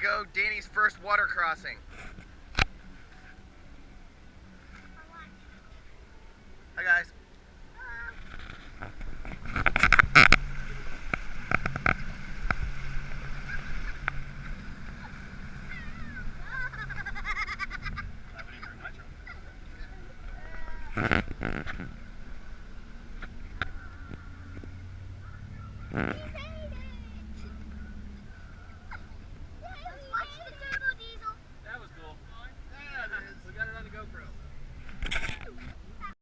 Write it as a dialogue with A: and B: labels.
A: go, Danny's first water crossing. Hi guys.
B: Mm-hmm.